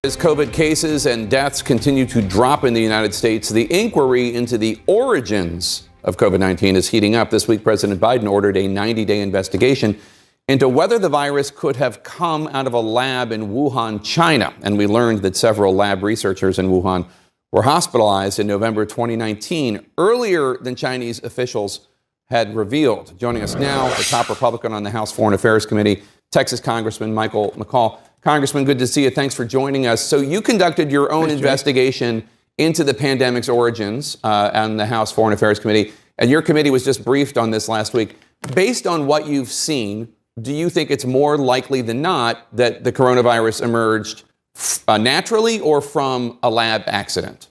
As COVID cases and deaths continue to drop in the United States, the inquiry into the origins of COVID-19 is heating up. This week, President Biden ordered a 90-day investigation into whether the virus could have come out of a lab in Wuhan, China. And we learned that several lab researchers in Wuhan were hospitalized in November 2019, earlier than Chinese officials had revealed. Joining us now, the top Republican on the House Foreign Affairs Committee, Texas Congressman Michael McCaul. Congressman, good to see you. Thanks for joining us. So you conducted your own investigation into the pandemic's origins on the House Foreign Affairs Committee, and your committee was just briefed on this last week. Based on what you've seen, do you think it's more likely than not that the coronavirus emerged naturally or from a lab accident?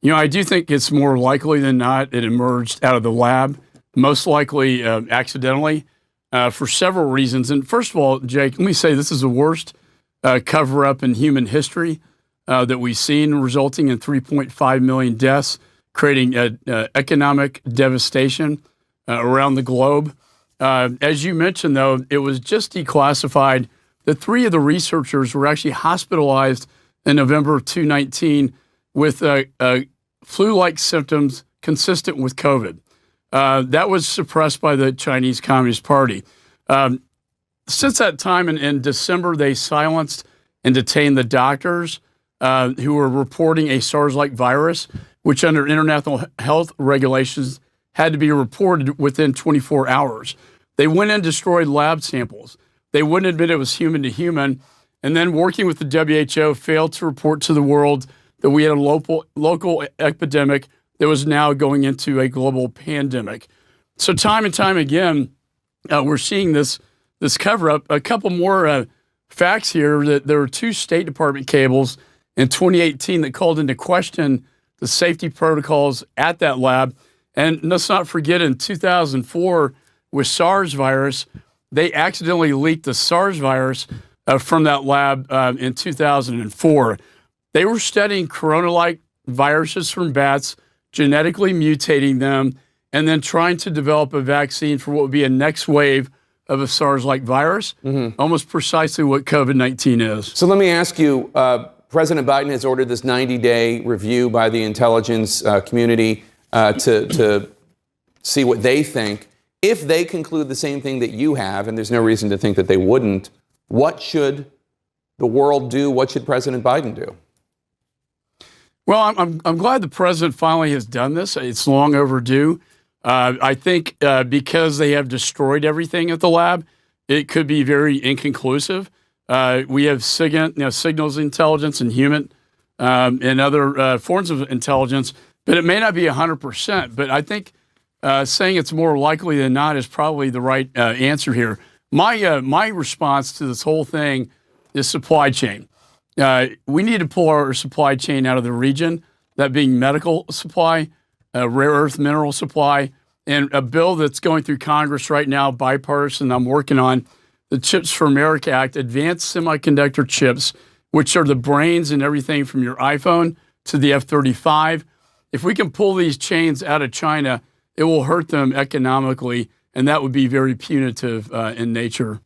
You know, I do think it's more likely than not it emerged out of the lab, most likely accidentally. For several reasons. And first of all, Jake, let me say this is the worst cover-up in human history that we've seen, resulting in 3.5 million deaths, creating economic devastation around the globe. As you mentioned, though, it was just declassified that 3 of the researchers were actually hospitalized in November of 2019 with flu-like symptoms consistent with COVID. That was suppressed by the Chinese Communist Party. Since that time in December, they silenced and detained the doctors who were reporting a SARS-like virus, which under international health regulations had to be reported within 24 hours. They went and destroyed lab samples. They wouldn't admit it was human to human. And then working with the WHO, failed to report to the world that we had a local epidemic that was now going into a global pandemic. So time and time again, we're seeing this cover-up. A couple more facts here, that there were 2 State Department cables in 2018 that called into question the safety protocols at that lab. And let's not forget, in 2004, with SARS virus, they accidentally leaked the SARS virus from that lab in 2004. They were studying corona-like viruses from bats, genetically mutating them, and then trying to develop a vaccine for what would be a next wave of a SARS-like virus, almost precisely what COVID-19 is. So let me ask you, President Biden has ordered this 90-day review by the intelligence community to see what they think. If they conclude the same thing that you have, and there's no reason to think that they wouldn't, what should the world do? What should President Biden do? Well, I'm glad the president finally has done this. It's long overdue. I think because they have destroyed everything at the lab, it could be very inconclusive. We have signals intelligence and human and other forms of intelligence, but it may not be 100%. But I think saying it's more likely than not is probably the right answer here. My response to this whole thing is supply chain. We need to pull our supply chain out of the region, that being medical supply, rare earth mineral supply, and a bill that's going through Congress right now, bipartisan, I'm working on, the Chips for America Act, advanced semiconductor chips, which are the brains and everything from your iPhone to the F-35. If we can pull these chains out of China, it will hurt them economically, and that would be very punitive in nature.